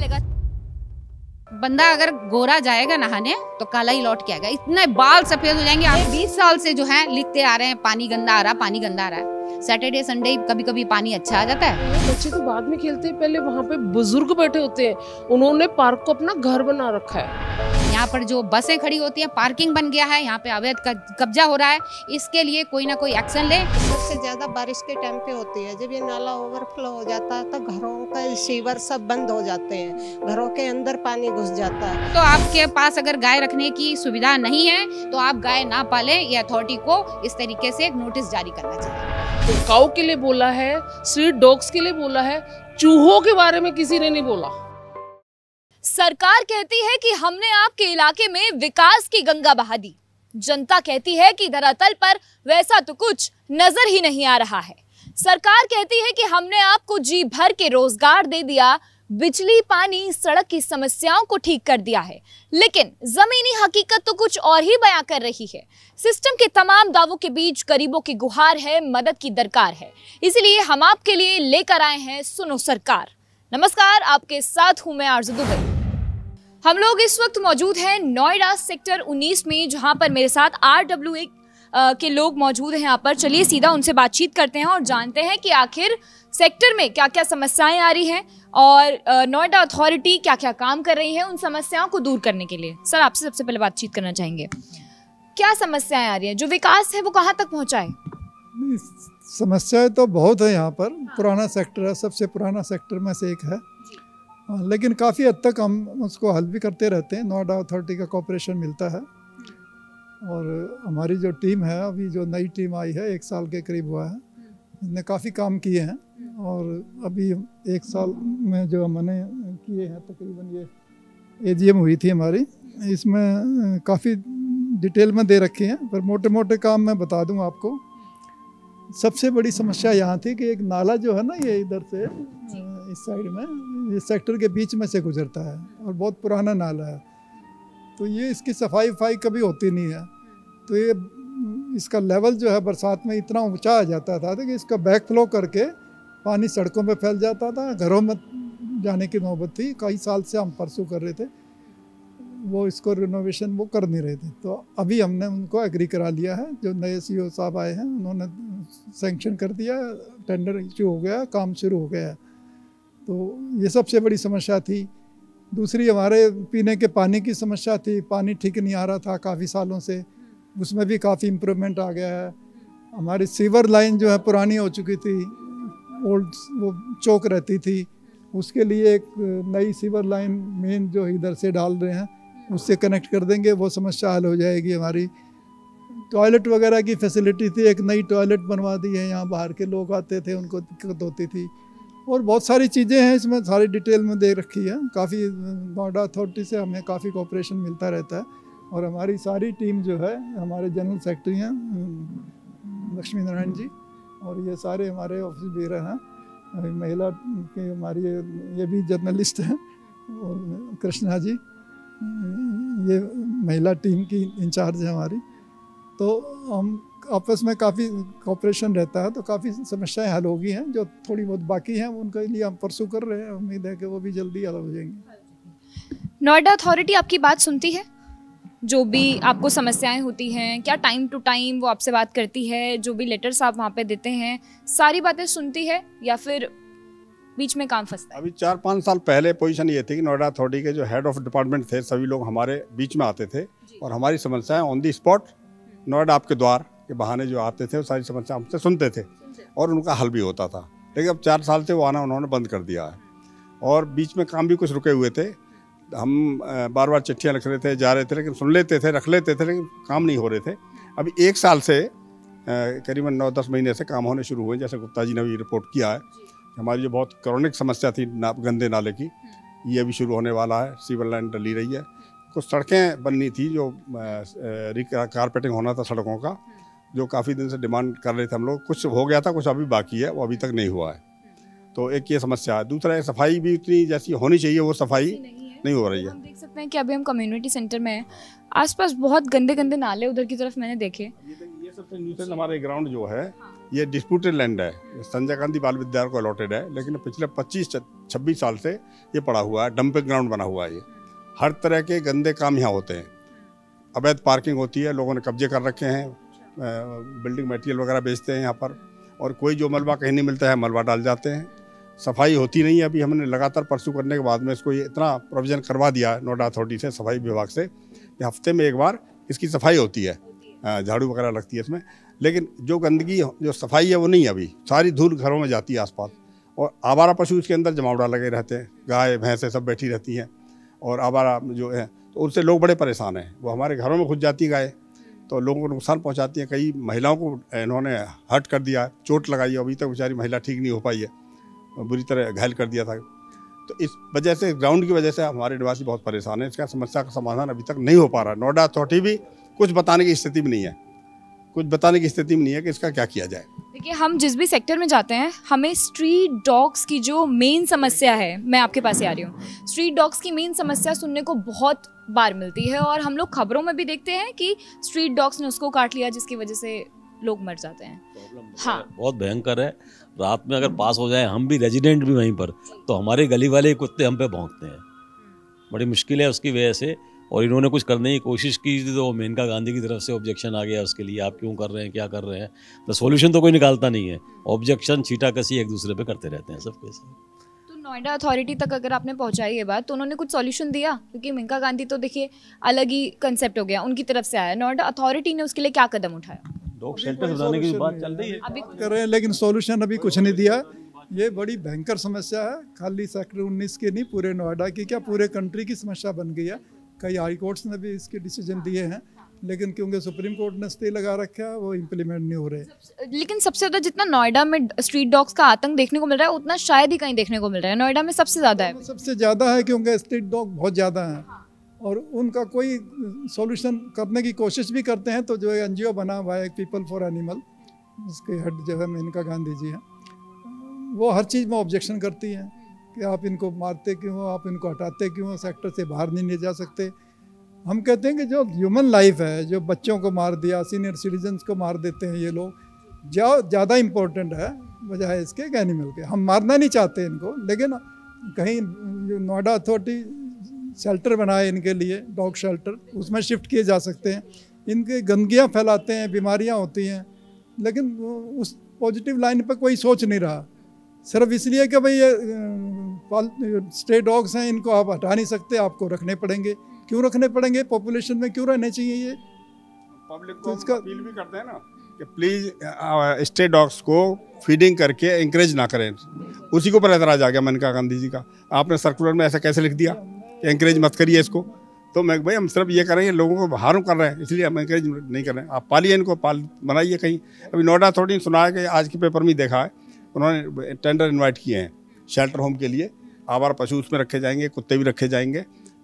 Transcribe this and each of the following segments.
चलेगा। बंदा अगर गोरा जाएगा नहाने तो काला ही लौट के आएगा। इतने बाल सफेद हो जाएंगे। आप 20 साल से जो है लिखते आ रहे हैं पानी गंदा आ रहा, पानी गंदा आ रहा है। सैटरडे संडे कभी कभी पानी अच्छा आ जाता है। बच्चे तो बाद में खेलते हैं, पहले वहाँ पे बुजुर्ग बैठे होते हैं, उन्होंने पार्क को अपना घर बना रखा है। यहाँ पर जो बसें खड़ी होती हैं, पार्किंग बन गया है, यहाँ पे अवैध कब्जा हो रहा है। इसके लिए कोई ना कोई एक्शन ले। सबसे ज्यादा बारिश के टाइम पे होती है, जब ये नाला ओवरफ्लो हो जाता है तो घरों का सीवर सब बंद हो जाते हैं, घरों के अंदर पानी घुस जाता है। तो आपके पास अगर गाय रखने की सुविधा नहीं है तो आप गाय ना पालें। ये अथॉरिटी को इस तरीके से एक नोटिस जारी करना चाहिए। तो काऊ के लिए बोला है, स्ट्रीट डॉग्स के लिए बोला है, चूहों के बारे में किसी ने नहीं बोला। सरकार कहती है कि हमने आपके इलाके में विकास की गंगा बहा दी। जनता कहती है कि धरातल पर वैसा तो कुछ नजर ही नहीं आ रहा है। सरकार कहती है कि हमने आपको जी भर के रोजगार दे दिया, बिजली, पानी, सड़क की समस्याओं को ठीक कर दिया है, लेकिन जमीनी हकीकत तो कुछ और ही बयां कर रही है। सिस्टम के तमाम दावों के बीच गरीबों की गुहार है, मदद की दरकार है। इसलिए हम आपके लिए लेकर आए हैं सुनो सरकार। नमस्कार, आपके साथ हूं मैं आरज़ू दुबे। हम लोग इस वक्त मौजूद हैं नोएडा सेक्टर 19 में, जहां पर मेरे साथ RWA के लोग मौजूद हैं। यहाँ पर चलिए सीधा उनसे बातचीत करते हैं और जानते हैं कि आखिर सेक्टर में क्या क्या समस्याएं आ रही हैं और नोएडा अथॉरिटी क्या क्या काम कर रही है उन समस्याओं को दूर करने के लिए। सर, आपसे सबसे पहले बातचीत करना चाहेंगे, क्या समस्याएं आ रही हैं? जो विकास है वो कहाँ तक पहुँचा है? समस्याएं तो बहुत है यहाँ पर। पुराना सेक्टर है, सबसे पुराना सेक्टर में से एक है, लेकिन काफ़ी हद तक हम उसको हल भी करते रहते हैं। नोएडा अथॉरिटी का कोऑपरेशन मिलता है और हमारी जो टीम है, अभी जो नई टीम आई है, 1 साल के करीब हुआ है, इसने काफ़ी काम किए हैं। और अभी 1 साल में जो हमने किए हैं, तकरीबन ये AGM हुई थी हमारी, इसमें काफ़ी डिटेल में दे रखे हैं, पर मोटे मोटे काम मैं बता दूं आपको। सबसे बड़ी समस्या यहाँ थी कि एक नाला जो है ना, ये इधर से इस साइड में, ये सेक्टर के बीच में से गुजरता है और बहुत पुराना नाला है, तो ये इसकी सफाई कभी होती नहीं है। तो ये इसका लेवल जो है बरसात में इतना ऊंचा आ जाता था कि इसका बैक फ्लो करके पानी सड़कों पे फैल जाता था, घरों में जाने की नौबत थी। कई साल से हम परसू कर रहे थे, वो इसको रिनोवेशन वो कर नहीं रहे थे। तो अभी हमने उनको एग्री करा लिया है। जो नए CO साहब आए हैं, उन्होंने सैंक्शन कर दिया, टेंडर इशू हो गया, काम शुरू हो गया। तो ये सबसे बड़ी समस्या थी। दूसरी हमारे पीने के पानी की समस्या थी। पानी ठीक नहीं आ रहा था काफ़ी सालों से, उसमें भी काफ़ी इम्प्रूवमेंट आ गया है। हमारी सीवर लाइन जो है पुरानी हो चुकी थी, ओल्ड वो चौक रहती थी, उसके लिए एक नई सीवर लाइन मेन जो इधर से डाल रहे हैं, उससे कनेक्ट कर देंगे, वो समस्या हल हो जाएगी हमारी। टॉयलेट वगैरह की फैसिलिटी थी, एक नई टॉयलेट बनवा दी है। यहाँ बाहर के लोग आते थे, उनको दिक्कत होती थी, और बहुत सारी चीज़ें हैं इसमें, सारी डिटेल में दे रखी है। काफ़ी नोएडा अथॉरिटी से हमें काफ़ी कोऑपरेशन मिलता रहता है। और हमारी सारी टीम जो है, हमारे जनरल सेक्रेटरी हैं लक्ष्मी नारायण जी, और ये सारे हमारे ऑफिस भी हैं, महिला के हमारी ये भी जर्नलिस्ट हैं, और कृष्णा जी ये महिला टीम की इंचार्ज है हमारी। तो हम आपस में काफ़ी कोऑपरेशन रहता है, तो काफ़ी समस्याएं हल हो गई हैं। जो थोड़ी बहुत बाकी हैं उनके लिए हम परसू कर रहे हैं, उम्मीद है कि वो भी जल्दी हल हो जाएंगी। नोएडा अथॉरिटी आपकी बात सुनती है? जो भी आपको समस्याएं होती हैं, क्या टाइम टू टाइम वो आपसे बात करती है? जो भी लेटर्स आप वहाँ पे देते हैं, सारी बातें सुनती है या फिर बीच में काम फंसता है? अभी 4-5 साल पहले पोजीशन ये थी कि नोएडा अथॉरिटी के जो हेड ऑफ डिपार्टमेंट थे, सभी लोग हमारे बीच में आते थे और हमारी समस्याएं ऑन दी स्पॉट नोएडा आपके द्वार के बहाने जो आते थे, वो सारी समस्या हमसे सुनते थे और उनका हल भी होता था। लेकिन अब 4 साल से वो आना उन्होंने बंद कर दिया है और बीच में काम भी कुछ रुके हुए थे। हम बार बार चिट्ठियाँ लिख रहे थे, जा रहे थे, लेकिन सुन लेते थे, रख लेते थे, लेकिन काम नहीं हो रहे थे। अभी 1 साल से करीबन 9-10 महीने से काम होने शुरू हुए। जैसे गुप्ता जी ने भी रिपोर्ट किया है, हमारी जो बहुत क्रॉनिक समस्या थी गंदे नाले की, ये अभी शुरू होने वाला है। सीवर लाइन डली रही है, कुछ सड़कें बननी थी, जो कारपेटिंग होना था सड़कों का, जो काफ़ी दिन से डिमांड कर रहे थे हम लोग। कुछ हो गया था, कुछ अभी बाकी है, वो अभी तक नहीं हुआ है। तो एक ये समस्या है। दूसरा है, सफाई भी उतनी जैसी होनी चाहिए वो सफाई नहीं हो रही है। हम देख सकते हैं कि अभी हम कम्युनिटी सेंटर में हैं, आसपास बहुत गंदे गंदे नाले उधर की तरफ मैंने देखे। ये सबसे न्यूसेंस हमारे ग्राउंड जो है, ये डिस्प्यूटेड लैंड है, संजय गांधी बाल विद्यालय को अलॉटेड है, लेकिन पिछले 25-26 साल से ये पड़ा हुआ है, डंपिंग ग्राउंड बना हुआ है। ये हर तरह के गंदे काम यहाँ होते हैं, अवैध पार्किंग होती है, लोगों ने कब्जे कर रखे हैं, बिल्डिंग मटेरियल वगैरह बेचते हैं यहाँ पर, और कोई जो मलबा कहीं नहीं मिलता है मलबा डाल जाते हैं। सफाई होती नहीं है। अभी हमने लगातार परसू करने के बाद में इसको ये इतना प्रोविज़न करवा दिया नोएडा अथॉरिटी से, सफाई विभाग से, कि हफ्ते में एक बार इसकी सफाई होती है, झाड़ू वगैरह लगती है इसमें, लेकिन जो गंदगी जो सफाई है वो नहीं है। अभी सारी धूल घरों में जाती है आसपास, और आवारा पशु इसके अंदर जमावड़ा लगे रहते हैं, गाय भैंसें सब बैठी रहती हैं, और आवारा जो है तो उनसे लोग बड़े परेशान हैं। वो हमारे घरों में घुस जाती है गाय, तो लोगों को नुकसान पहुंचाती है। कई महिलाओं को इन्होंने हर्ट कर दिया, चोट लगाई है, अभी तक बेचारी महिला ठीक नहीं हो पाई है, बुरी तरह घायल कर दिया था। तो इस वजह से, ग्राउंड की वजह से हमारे निवासी बहुत परेशान हैं। इसका समस्या का समाधान अभी तक नहीं हो पा रहा। नोएडा अथॉरिटी भी कुछ बताने की स्थिति में नहीं है, कि इसका क्या किया जाए। देखिए, हम जिस भी सेक्टर में जाते हैं, हमें स्ट्रीट डॉग्स की जो मेन समस्या है, मैं आपके पास ही आ रही हूँ, स्ट्रीट डॉग्स की मेन समस्या सुनने को बहुत बार मिलती है, और हम लोग खबरों में भी देखते हैं कि स्ट्रीट डॉग्स ने उसको काट लिया, जिसकी वजह से लोग मर जाते हैं। हाँ, बहुत भयंकर है। रात में अगर पास हो जाए, हम भी रेजिडेंट भी वहीं पर, तो हमारे गली वाले कुत्ते हम पे भौंकते हैं। बड़ी मुश्किल है उसकी वजह से, और इन्होंने कुछ करने की कोशिश की तो मेनका गांधी की तरफ से ऑब्जेक्शन आ गया उसके लिए, आप क्यों कर रहे हैं, क्या कर रहे हैं। तो सॉल्यूशन तो कोई निकालता नहीं है, ऑब्जेक्शन छीटाकशी एक दूसरे पे करते रहते हैं सब कैसे। तो नोएडा अथॉरिटी तक अगर आपने पहुंचाई ये बात, तो उन्होंने कुछ सॉल्यूशन दिया? क्योंकि मेनका गांधी तो देखिए अलग ही कंसेप्ट हो गया, उनकी तरफ से आया। नोएडा अथॉरिटी ने उसके लिए क्या कदम उठाया? डॉग शेल्टर बनाने की बात चल रही है, अभी कर रहे हैं, लेकिन सॉल्यूशन अभी कुछ नहीं दिया। ये बड़ी भयंकर समस्या है, खाली सेक्टर 19 की नहीं, पूरे नोएडा की, क्या पूरे कंट्री की समस्या बन गई है। कई हाई कोर्ट्स ने भी इसके डिसीजन दिए हैं, लेकिन क्योंकि सुप्रीम कोर्ट ने स्टे लगा रखा है, वो इम्प्लीमेंट नहीं हो रहे। लेकिन सबसे ज़्यादा जितना नोएडा में स्ट्रीट डॉग्स का आतंक देखने को मिल रहा है, उतना शायद ही कहीं देखने को मिल रहा है। नोएडा में सबसे ज़्यादा है। सबसे ज़्यादा है, क्योंकि स्ट्रीट डॉग बहुत ज़्यादा हैं, और उनका कोई सॉल्यूशन करने की कोशिश भी करते हैं। तो जो NGO बना हुआ है पीपल फॉर एनिमल, उसके हेड जो है मेनका गांधी जी हैं, वो हर चीज़ में ऑब्जेक्शन करती हैं कि आप इनको मारते क्यों हो, आप इनको हटाते क्यों हो, सेक्टर से बाहर नहीं ले जा सकते। हम कहते हैं कि जो ह्यूमन लाइफ है, जो बच्चों को मार दिया, सीनियर सिटीजन्स को मार देते हैं ये लोग, ज़्यादा इम्पोर्टेंट है बजाय इसके एक एनिमल के। हम मारना नहीं चाहते इनको, लेकिन कहीं नोएडा अथॉरिटी शेल्टर बनाए इनके लिए, डॉग शेल्टर, उसमें शिफ्ट किए जा सकते हैं। इनके गंदगियाँ फैलाते हैं, बीमारियाँ होती हैं, लेकिन उस पॉजिटिव लाइन पर कोई सोच नहीं रहा। सिर्फ इसलिए कि भाई ये स्ट्रे डॉग्स हैं, इनको आप हटा नहीं सकते, आपको रखने पड़ेंगे। क्यों रखने पड़ेंगे? पॉपुलेशन में क्यों रहने चाहिए ये? पब्लिक को इसका अपील भी करते हैं ना कि प्लीज़ स्ट्रे डॉग्स को फीडिंग करके इंकरेज ना करें। उसी के ऊपर एतराज़ आ गया मेनका गांधी जी का। आपने सर्कुलर में ऐसा कैसे लिख दिया कि इंकरेज मत करिए इसको? तो मैं भाई, हम सिर्फ ये कर रहे हैं, लोगों को हार्म कर रहे हैं, इसलिए हम इंकरेज नहीं कर रहे हैं। आप पालिए इनको, बनाइए कहीं। अभी नोएडा अथॉरिटी ने सुना है कि आज के पेपर में देखा है, उन्होंने टेंडर इन्वाइट किए हैं शेल्टर होम के लिए। आवारा पशु उसमें रखे जाएंगे, कुत्ते भी रखे जाएंगे।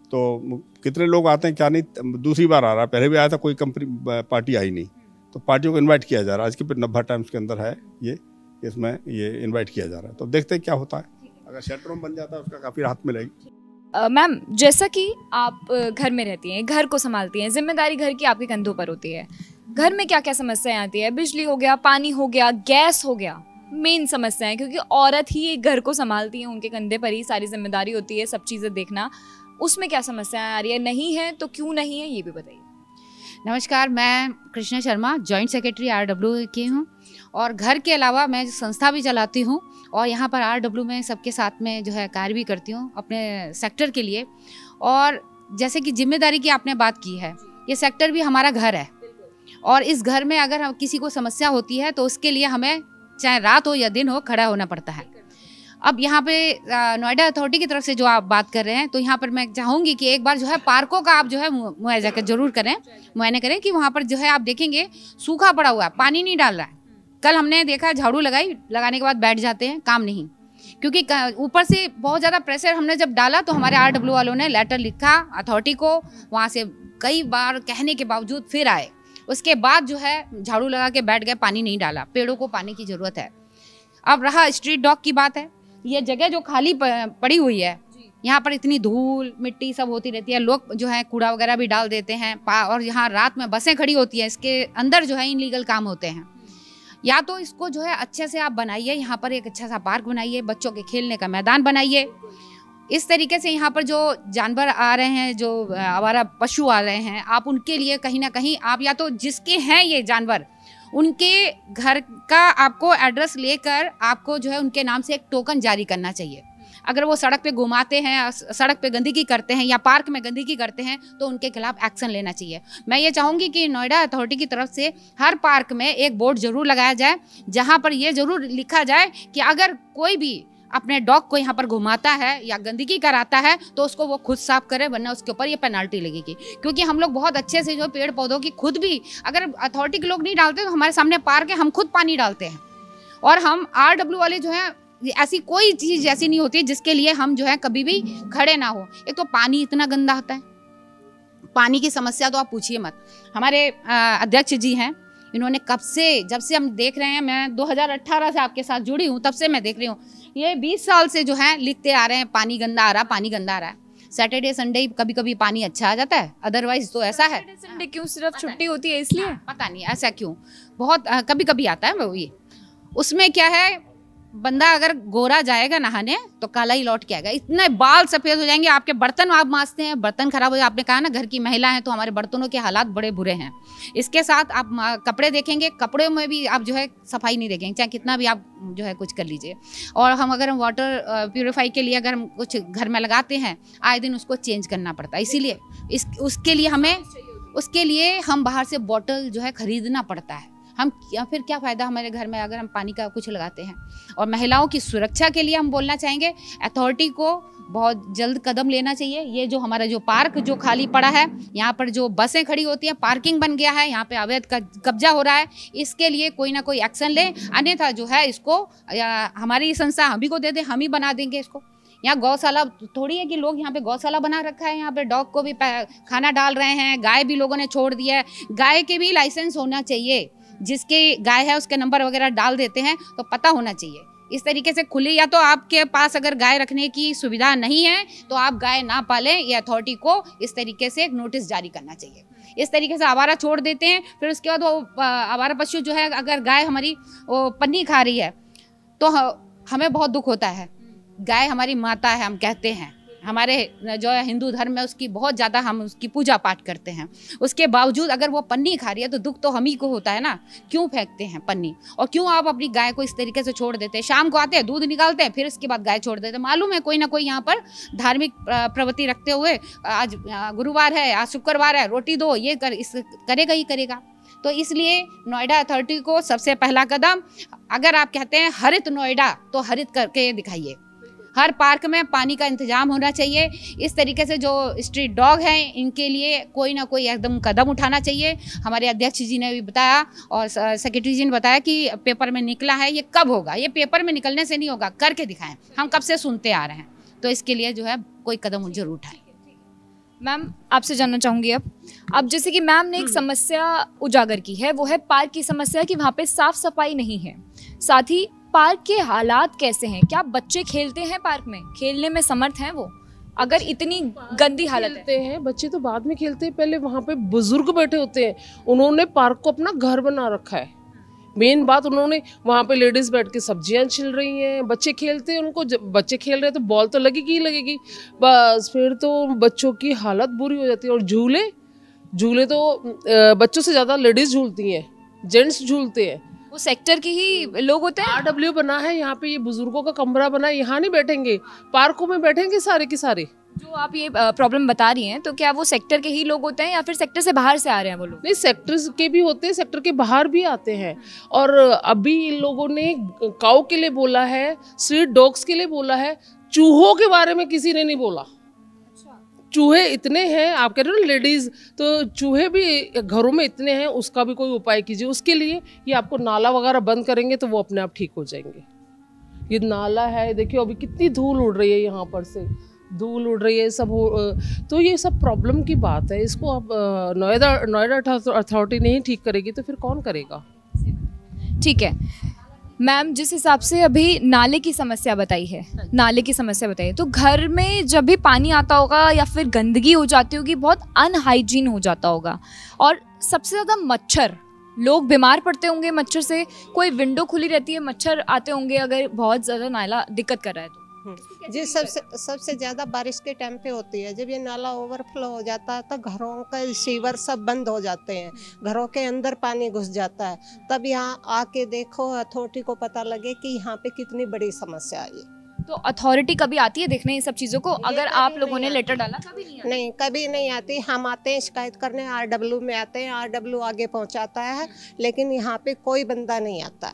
तो कितने लोग आते हैं क्या नहीं, दूसरी बार आ रहा है, पहले भी आया था, कोई कंपनी पार्टी आई नहीं। तो पार्टियों को इनवाइट किया जा रहा है। आज के 90 टाइम्स के अंदर है ये, इसमें ये इनवाइट किया जा रहा है। तो देखते हैं क्या होता है। अगर शेल्टर होम बन जाता है उसका काफ़ी राहत मिलेगी। मैम, जैसा कि आप घर में रहती हैं, घर को संभालती हैं, जिम्मेदारी घर की आपके कंधों पर होती है। घर में क्या क्या समस्याएं आती है? बिजली हो गया, पानी हो गया, गैस हो गया, मेन समस्या है, क्योंकि औरत ही एक घर को संभालती है, उनके कंधे पर ही सारी जिम्मेदारी होती है, सब चीज़ें देखना। उसमें क्या समस्याएं आ रही है? नहीं है तो क्यों नहीं है, ये भी बताइए। नमस्कार, मैं Krishna Sharma, joint secretary RW की हूँ, और घर के अलावा मैं संस्था भी चलाती हूँ, और यहाँ पर RW में सबके साथ में जो है कार्य भी करती हूँ अपने सेक्टर के लिए। और जैसे कि जिम्मेदारी की आपने बात की है, ये सेक्टर भी हमारा घर है, और इस घर में अगर हम किसी को समस्या होती है तो उसके लिए हमें चाहे रात हो या दिन हो खड़ा होना पड़ता है। अब यहाँ पे नोएडा अथॉरिटी की तरफ से जो आप बात कर रहे हैं, तो यहाँ पर मैं चाहूँगी कि एक बार जो है पार्कों का आप जो है मुआयजा कर जरूर करें, मुआयना करें कि वहाँ पर जो है आप देखेंगे सूखा पड़ा हुआ है, पानी नहीं डाल रहा है। कल हमने देखा, झाड़ू लगाने के बाद बैठ जाते हैं, काम नहीं, क्योंकि ऊपर से बहुत ज़्यादा प्रेशर हमने जब डाला तो हमारे RW वालों ने लेटर लिखा अथॉरिटी को, वहाँ से कई बार कहने के बावजूद फिर आए, उसके बाद जो है झाड़ू लगा के बैठ गए, पानी नहीं डाला। पेड़ों को पानी की ज़रूरत है। अब रहा स्ट्रीट डॉग की बात है, ये जगह जो खाली पड़ी हुई है, यहाँ पर इतनी धूल मिट्टी सब होती रहती है, लोग जो है कूड़ा वगैरह भी डाल देते हैं, और यहाँ रात में बसें खड़ी होती हैं, इसके अंदर जो है इनलीगल काम होते हैं। या तो इसको जो है अच्छे से आप बनाइए, यहाँ पर एक अच्छा सा पार्क बनाइए, बच्चों के खेलने का मैदान बनाइए। इस तरीके से यहाँ पर जो जानवर आ रहे हैं, जो आवारा पशु आ रहे हैं, आप उनके लिए कहीं ना कहीं आप या तो जिसके हैं ये जानवर उनके घर का आपको एड्रेस लेकर आपको जो है उनके नाम से एक टोकन जारी करना चाहिए। अगर वो सड़क पे घुमाते हैं, सड़क पे गंदगी करते हैं या पार्क में गंदगी करते हैं तो उनके खिलाफ एक्शन लेना चाहिए। मैं ये चाहूँगी कि नोएडा अथॉरिटी की तरफ से हर पार्क में एक बोर्ड जरूर लगाया जाए जहाँ पर ये जरूर लिखा जाए कि अगर कोई भी अपने डॉग को यहाँ पर घुमाता है या गंदगी कराता है तो उसको वो खुद साफ करे, वरना उसके ऊपर ये पेनल्टी लगेगी। क्योंकि हम लोग बहुत अच्छे से जो पेड़ पौधों की खुद भी, अगर अथॉरिटी के लोग नहीं डालते तो हमारे सामने पार्क है, हम खुद पानी डालते हैं। और हम RW वाले जो है, ऐसी कोई चीज़ ऐसी नहीं होती जिसके लिए हम जो है कभी भी खड़े ना हो। एक तो पानी इतना गंदा आता है, पानी की समस्या तो आप पूछिए मत। हमारे अध्यक्ष जी हैं, इन्होंने कब से, जब से हम देख रहे हैं, मैं 2018 से आपके साथ जुड़ी हूँ, तब से मैं देख रही हूँ, ये 20 साल से जो है लिखते आ रहे हैं पानी गंदा आ रहा, पानी गंदा आ रहा है। सैटरडे संडे कभी कभी पानी अच्छा आ जाता है, अदरवाइज तो ऐसा है। संडे क्यों सिर्फ छुट्टी होती है इसलिए? पता नहीं ऐसा क्यों, बहुत कभी कभी आता है वो। ये उसमें क्या है, बंदा अगर गोरा जाएगा नहाने तो काला ही लौट के आएगा। इतने बाल सफेद हो जाएंगे, आपके बर्तन आप मांजते हैं, बर्तन खराब हो जाए। आपने कहा ना घर की महिला हैं तो हमारे बर्तनों के हालात बड़े बुरे हैं। इसके साथ आप कपड़े देखेंगे, कपड़े में भी आप जो है सफाई नहीं देखेंगे, चाहे कितना भी आप जो है कुछ कर लीजिए। और अगर हम वाटर प्यूरिफाई के लिए अगर हम कुछ घर में लगाते हैं, आए दिन उसको चेंज करना पड़ता है। इसीलिए उसके लिए हम बाहर से बॉटल जो है खरीदना पड़ता है। हम या फिर क्या फ़ायदा हमारे घर में अगर हम पानी का कुछ लगाते हैं। और महिलाओं की सुरक्षा के लिए हम बोलना चाहेंगे अथॉरिटी को बहुत जल्द कदम लेना चाहिए। ये जो हमारा जो पार्क जो खाली पड़ा है, यहाँ पर जो बसें खड़ी होती हैं, पार्किंग बन गया है, यहाँ पे अवैध कब्जा हो रहा है, इसके लिए कोई ना कोई एक्शन ले। अन्यथा जो है इसको हमारी संस्था हम ही को दे दे, हम ही बना देंगे इसको। यहाँ गौशाला थोड़ी है कि लोग यहाँ पे गौशाला बना रखा है, यहाँ पे डॉग को भी खाना डाल रहे हैं, गाय भी लोगों ने छोड़ दिया है। गाय के भी लाइसेंस होना चाहिए, जिसके गाय है उसके नंबर वगैरह डाल देते हैं तो पता होना चाहिए। इस तरीके से खुली, या तो आपके पास अगर गाय रखने की सुविधा नहीं है तो आप गाय ना पालें, ये अथॉरिटी को इस तरीके से एक नोटिस जारी करना चाहिए। इस तरीके से आवारा छोड़ देते हैं, फिर उसके बाद वो आवारा पशु जो है, अगर गाय हमारी वो पन्नी खा रही है तो हमें बहुत दुख होता है। गाय हमारी माता है, हम कहते हैं, हमारे जो है हिंदू धर्म में उसकी बहुत ज़्यादा हम उसकी पूजा पाठ करते हैं। उसके बावजूद अगर वो पन्नी खा रही है तो दुख तो हम ही को होता है ना। क्यों फेंकते हैं पन्नी, और क्यों आप अपनी गाय को इस तरीके से छोड़ देते हैं? शाम को आते हैं, दूध निकालते हैं, फिर इसके बाद गाय छोड़ देते हैं। मालूम है कोई ना कोई यहाँ पर धार्मिक प्रवृत्ति रखते हुए, आज गुरुवार है, आज शुक्रवार है, रोटी दो, ये करेगा ही करेगा। तो इसलिए नोएडा अथॉरिटी को सबसे पहला कदम, अगर आप कहते हैं हरित नोएडा, तो हरित करके दिखाइए। हर पार्क में पानी का इंतजाम होना चाहिए। इस तरीके से जो स्ट्रीट डॉग हैं, इनके लिए कोई ना कोई एकदम कदम उठाना चाहिए। हमारे अध्यक्ष जी ने भी बताया और सेक्रेटरी जी ने बताया कि पेपर में निकला है। ये कब होगा? ये पेपर में निकलने से नहीं होगा, करके दिखाएं। हम कब से सुनते आ रहे हैं, तो इसके लिए जो है कोई कदम जरूर उठाएं। मैम, आपसे जानना चाहूँगी अब जैसे कि मैम ने एक समस्या उजागर की है, वो है पार्क की समस्या कि वहाँ पे साफ सफाई नहीं है। साथ ही पार्क के हालात कैसे हैं? क्या बच्चे खेलते हैं पार्क में? खेलने में समर्थ हैं वो, अगर इतनी गंदी हालत है? बच्चे तो बाद में खेलते हैं, पहले वहाँ पे बुजुर्ग बैठे होते हैं। उन्होंने पार्क को अपना घर बना रखा है। मेन बात, उन्होंने वहाँ पे लेडीज बैठ के सब्जियां छिल रही हैं, बच्चे खेलते हैं। उनको बच्चे खेल रहे हैं तो बॉल तो लगेगी ही लगेगी, बस फिर तो बच्चों की हालत बुरी हो जाती है। और झूले तो बच्चों से ज़्यादा लेडीज झूलती हैं, जेंट्स झूलते हैं। वो सेक्टर के ही लोग होते हैं। RW बना है यहाँ पे, ये बुजुर्गों का कमरा बना है, यहाँ नहीं बैठेंगे, पार्कों में बैठेंगे सारे के सारे। जो आप ये प्रॉब्लम बता रही हैं, तो क्या वो सेक्टर के ही लोग होते हैं या फिर सेक्टर से बाहर से आ रहे हैं वो लोग? नहीं, सेक्टर के भी होते हैं, सेक्टर के बाहर भी आते हैं। और अभी इन लोगों ने काऊ के लिए बोला है, स्ट्रीट डॉग्स के लिए बोला है, चूहों के बारे में किसी ने नहीं बोला। चूहे इतने हैं, आप कह रहे हो ना लेडीज, तो चूहे भी घरों में इतने हैं, उसका भी कोई उपाय कीजिए। उसके लिए ये आपको नाला वगैरह बंद करेंगे तो वो अपने आप ठीक हो जाएंगे। ये नाला है, देखिए अभी कितनी धूल उड़ रही है, यहाँ पर से धूल उड़ रही है सब तो ये सब प्रॉब्लम की बात है। इसको अब नोएडा अथॉरिटी नहीं ठीक करेगी तो फिर कौन करेगा? ठीक है मैम, जिस हिसाब से अभी नाले की समस्या बताई है, नाले की समस्या बताई है, तो घर में जब भी पानी आता होगा या फिर गंदगी हो जाती होगी, बहुत अनहाइजीन हो जाता होगा। और सबसे ज़्यादा मच्छर लोग बीमार पड़ते होंगे मच्छर से, कोई विंडो खुली रहती है, मच्छर आते होंगे अगर बहुत ज़्यादा नाला दिक्कत कर रहा है तो। जी, सबसे ज़्यादा बारिश के टाइम पे होती है। जब ये नाला ओवरफ्लो हो जाता है तो घरों का सीवर सब बंद हो जाते हैं, घरों के अंदर पानी घुस जाता है। तब यहाँ आके देखो, अथॉरिटी को पता लगे कि यहाँ पे कितनी बड़ी समस्या है। तो अथॉरिटी कभी आती है देखने इन सब चीज़ों को? अगर आप लोगों ने लेटर डाला कभी नहीं, कभी नहीं आती। हम आते हैं शिकायत करने, RW में आते हैं, RW आगे पहुँचाता है, लेकिन यहाँ पे कोई बंदा नहीं आता।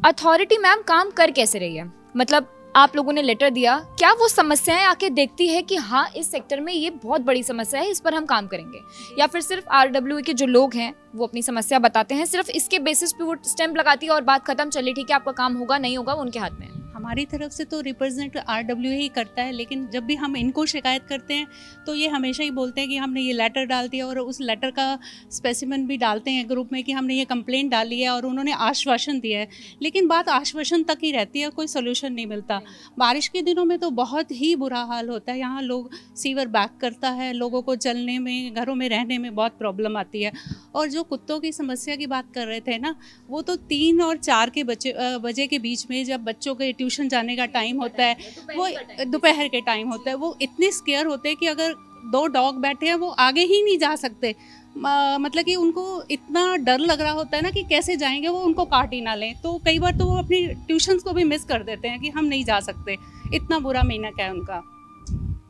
अथॉरिटी मैम काम कर कैसे रही है? मतलब आप लोगों ने लेटर दिया, क्या वो समस्याएं आके देखती है कि हाँ इस सेक्टर में ये बहुत बड़ी समस्या है, इस पर हम काम करेंगे, या फिर सिर्फ RWA के जो लोग हैं वो अपनी समस्या बताते हैं, सिर्फ इसके बेसिस पे वो स्टैंप लगाती है और बात खत्म, चलिए ठीक है आपका काम होगा नहीं होगा वो उनके हाथ में है? हमारी तरफ से तो रिप्रेजेंट RWA ही करता है, लेकिन जब भी हम इनको शिकायत करते हैं तो ये हमेशा ही बोलते हैं कि हमने ये लेटर डाल दिया, और उस लेटर का स्पेसिमेन भी डालते हैं ग्रुप में कि हमने ये कंप्लेंट डाली है और उन्होंने आश्वासन दिया है, लेकिन बात आश्वासन तक ही रहती है, कोई सोल्यूशन नहीं मिलता। बारिश के दिनों में तो बहुत ही बुरा हाल होता है, यहाँ लोग सीवर बैक करता है, लोगों को चलने में, घरों में रहने में बहुत प्रॉब्लम आती है। और जो कुत्तों की समस्या की बात कर रहे थे ना, वो तो 3 और 4 के बजे के बीच में जब बच्चों के ट्यूशन जाने का टाइम होता है, वो दोपहर के टाइम होता है, वो इतने स्केयर होते हैं कि अगर 2 डॉग बैठे हैं वो आगे ही नहीं जा सकते। मतलब कि उनको इतना डर लग रहा होता है ना कि कैसे जाएंगे, वो उनको काट ही ना लें। तो कई बार तो वो अपनी ट्यूशन्स को भी मिस कर देते हैं कि हम नहीं जा सकते, इतना बुरा महीना क्या है उनका।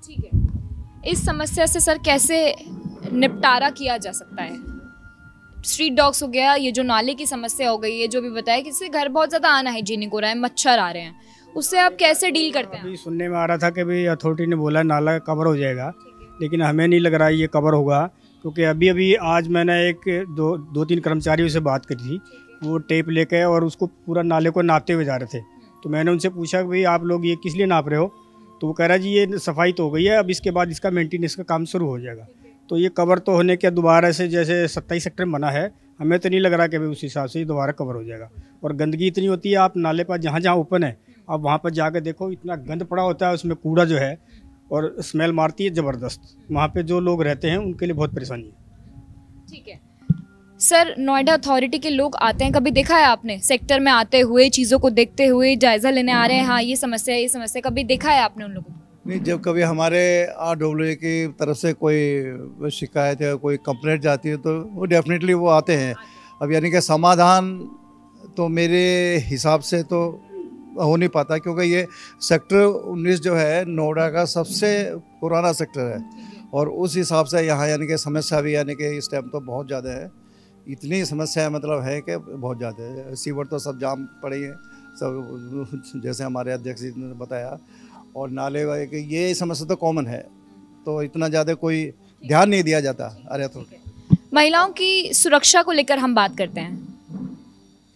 ठीक है, इस समस्या से सर कैसे निपटारा किया जा सकता है? स्ट्रीट डॉग्स हो गया, ये जो नाले की समस्या हो गई, ये जो भी बताया कि इससे घर बहुत ज़्यादा अनहाइजीनिक हो रहा है, मच्छर आ रहे हैं, उससे आप कैसे डील करते हैं? अभी सुनने में आ रहा था कि भाई अथॉरिटी ने बोला नाला कवर हो जाएगा, लेकिन हमें नहीं लग रहा ये कवर होगा, क्योंकि अभी आज मैंने दो तीन कर्मचारियों से बात करी थी, वो टेप लेके और उसको पूरा नाले को नापते हुए जा रहे थे। तो मैंने उनसे पूछा कि भाई आप लोग ये किस लिए नाप रहे हो? तो वो कह रहा जी ये सफाई तो हो गई है, अब इसके बाद इसका मेंटेनेंस का काम शुरू हो जाएगा। तो ये कवर तो होने के दोबारा से जैसे 27 सेक्टर में बना है, हमें तो नहीं लग रहा कि भाई उस हिसाब से ही दोबारा कवर हो जाएगा। और गंदगी इतनी होती है, आप नाले पर जहाँ जहाँ ओपन है आप वहाँ पर जाकर देखो, इतना गंद पड़ा होता है, उसमें कूड़ा जो है और स्मेल मारती है ज़बरदस्त। वहाँ पे जो लोग रहते हैं उनके लिए बहुत परेशानी है। ठीक है सर, नोएडा अथॉरिटी के लोग आते हैं, कभी देखा है आपने सेक्टर में आते हुए, चीज़ों को देखते हुए, जायज़ा लेने आ रहे हैं, हाँ ये समस्या, कभी देखा है आपने उन लोगों को? नहीं, जब कभी हमारे RWA की तरफ से कोई शिकायत या कोई कंप्लेंट जाती है तो वो डेफिनेटली वो आते हैं। अब यानी कि समाधान तो मेरे हिसाब से तो हो नहीं पाता, क्योंकि ये सेक्टर 19 जो है नोएडा का सबसे पुराना सेक्टर है, और उस हिसाब से यहाँ यानी कि समस्या भी यानी कि इस टाइम तो बहुत ज़्यादा है। इतनी समस्या मतलब है कि बहुत ज़्यादा है। सीवर तो सब जाम पड़े हैं सब, जैसे हमारे अध्यक्ष जी ने बताया, और नाले वाले ये समस्या तो कॉमन है, तो इतना ज़्यादा कोई ध्यान नहीं दिया जाता। अरे तो महिलाओं की सुरक्षा को लेकर हम बात करते हैं।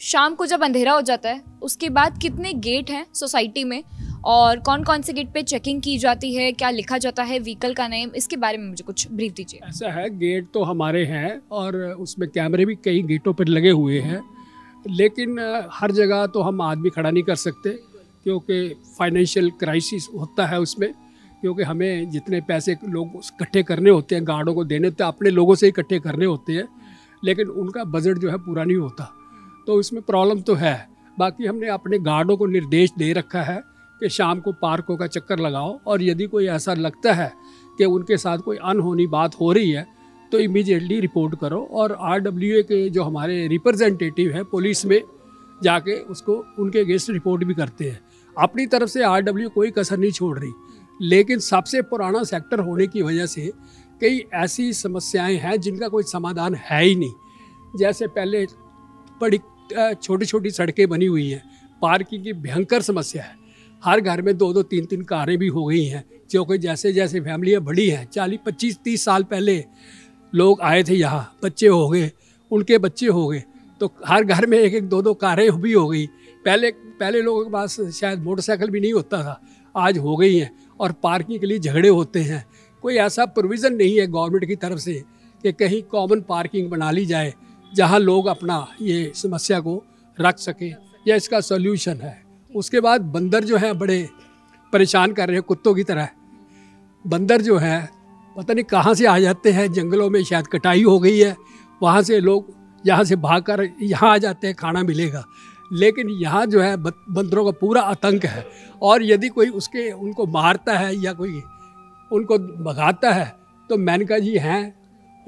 शाम को जब अंधेरा हो जाता है उसके बाद कितने गेट हैं सोसाइटी में, और कौन कौन से गेट पे चेकिंग की जाती है, क्या लिखा जाता है व्हीकल का नेम, इसके बारे में मुझे कुछ ब्रीफ दीजिए। ऐसा है, गेट तो हमारे हैं और उसमें कैमरे भी कई गेटों पर लगे हुए हैं, लेकिन हर जगह तो हम आदमी खड़ा नहीं कर सकते, क्योंकि फाइनेंशियल क्राइसिस होता है उसमें, क्योंकि हमें जितने पैसे लोग इकट्ठे करने होते हैं गार्डों को देने होते हैं, अपने लोगों से इकट्ठे करने होते हैं, लेकिन उनका बजट जो है पूरा नहीं होता, तो इसमें प्रॉब्लम तो है। बाकी हमने अपने गार्डों को निर्देश दे रखा है कि शाम को पार्कों का चक्कर लगाओ, और यदि कोई ऐसा लगता है कि उनके साथ कोई अनहोनी बात हो रही है तो इमीडिएटली रिपोर्ट करो, और RWA के जो हमारे रिप्रेजेंटेटिव हैं पुलिस में जाके उसको उनके अगेंस्ट रिपोर्ट भी करते हैं। अपनी तरफ से RWA कोई कसर नहीं छोड़ रही, लेकिन सबसे पुराना सेक्टर होने की वजह से कई ऐसी समस्याएं हैं जिनका कोई समाधान है ही नहीं। जैसे पहले बड़ी छोटी छोटी सड़कें बनी हुई हैं, पार्किंग की भयंकर समस्या है, हर घर में 2-2, 3-3 कारें भी हो गई हैं, जो कि जैसे जैसे फैमिलियाँ बड़ी हैं, 40, 25, 30 साल पहले लोग आए थे यहाँ, बच्चे हो गए, उनके बच्चे हो गए, तो हर घर में 1-1, 2-2 कारें भी हो गई। पहले लोगों के पास शायद मोटरसाइकिल भी नहीं होता था, आज हो गई हैं, और पार्किंग के लिए झगड़े होते हैं। कोई ऐसा प्रोविज़न नहीं है गवर्नमेंट की तरफ से कि कहीं कॉमन पार्किंग बना ली जाए जहाँ लोग अपना ये समस्या को रख सकें, या इसका सॉल्यूशन है। उसके बाद बंदर जो है बड़े परेशान कर रहे हैं कुत्तों की तरह। बंदर जो है पता नहीं कहाँ से आ जाते हैं, जंगलों में शायद कटाई हो गई है, वहाँ से लोग यहाँ से भागकर यहाँ आ जाते हैं, खाना मिलेगा। लेकिन यहाँ जो है बंदरों का पूरा आतंक है, और यदि कोई उनको मारता है या कोई उनको भगाता है तो मेनका जी हैं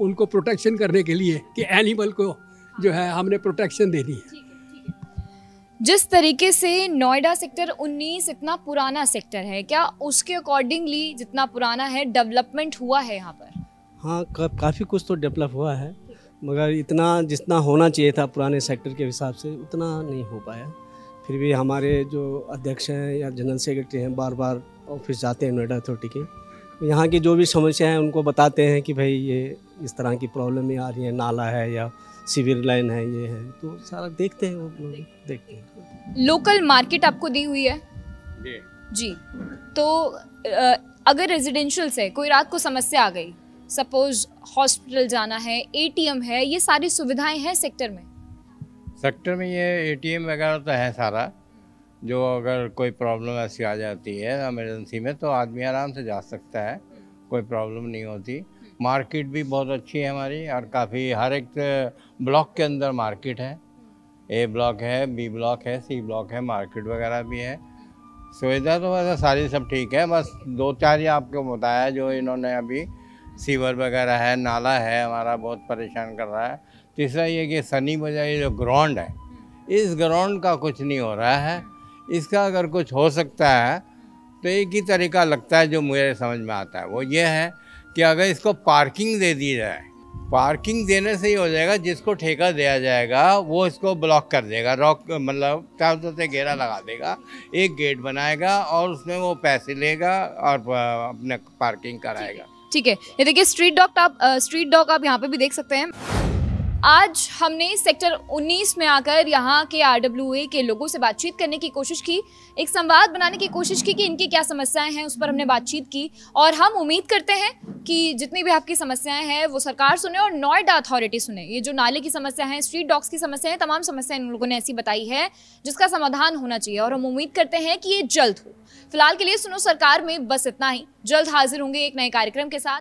उनको प्रोटेक्शन करने के लिए कि एनिमल को जो है हमने प्रोटेक्शन देनी है। जिस तरीके से नोएडा सेक्टर 19 इतना पुराना सेक्टर है, क्या उसके अकॉर्डिंगली जितना पुराना है डेवलपमेंट हुआ है यहाँ पर? हाँ, काफ़ी कुछ तो डेवलप हुआ है, मगर इतना जितना होना चाहिए था पुराने सेक्टर के हिसाब से उतना नहीं हो पाया। फिर भी हमारे जो अध्यक्ष हैं या जनरल सेक्रेटरी हैं बार बार ऑफिस जाते हैं नोएडा अथॉरिटी के, यहाँ की जो भी समस्या हैं उनको बताते हैं कि भाई ये इस तरह की प्रॉब्लम आ रही है, नाला है या सीवर लाइन है, ये है, तो सारा देखते हैं, वो देखते हैं। लोकल मार्केट आपको दी हुई है जी, तो अगर रेजिडेंशियल से कोई रात को समस्या आ गई, सपोज हॉस्पिटल जाना है, एटीएम है, ये सारी सुविधाएं हैं सेक्टर में? सेक्टर में ये एटीएम वगैरह तो है सारा, जो अगर कोई प्रॉब्लम ऐसी आ जाती है इमरजेंसी में तो आदमी आराम से जा सकता है, कोई प्रॉब्लम नहीं होती। मार्केट भी बहुत अच्छी है हमारी, और काफ़ी हर एक ब्लॉक के अंदर मार्केट है, ए ब्लॉक है, बी ब्लॉक है, सी ब्लॉक है, मार्केट वगैरह भी है। सुविधा तो वैसे सारी सब ठीक है, बस 2-4 ही आपको बताया जो इन्होंने अभी, सीवर वगैरह है, नाला है हमारा बहुत परेशान कर रहा है। तीसरा ये कि सनी बजाय जो ग्राउंड है, इस ग्राउंड का कुछ नहीं हो रहा है, इसका अगर कुछ हो सकता है तो एक ही तरीका लगता है जो मुझे समझ में आता है, वो ये है कि अगर इसको पार्किंग दे दी जाए, पार्किंग देने से ही हो जाएगा। जिसको ठेका दिया जाएगा वो इसको ब्लॉक कर देगा, रॉक मतलब चारों से घेरा लगा देगा, एक गेट बनाएगा और उसमें वो पैसे लेगा और अपने पार्किंग कराएगा। ठीक है, ये देखिए स्ट्रीट डॉग आप यहाँ पे भी देख सकते हैं। आज हमने सेक्टर 19 में आकर यहाँ के RWA के लोगों से बातचीत करने की कोशिश की, एक संवाद बनाने की कोशिश की कि इनकी क्या समस्याएं हैं, उस पर हमने बातचीत की। और हम उम्मीद करते हैं कि जितनी भी आपकी समस्याएं हैं वो सरकार सुने और नोएडा अथॉरिटी सुने। ये जो नाले की समस्या है, स्ट्रीट डॉग्स की समस्या है, तमाम समस्याएं इन लोगों ने ऐसी बताई है जिसका समाधान होना चाहिए, और हम उम्मीद करते हैं कि ये जल्द हो। फिलहाल के लिए सुनो सरकार में बस इतना ही, जल्द हाजिर होंगे एक नए कार्यक्रम के साथ।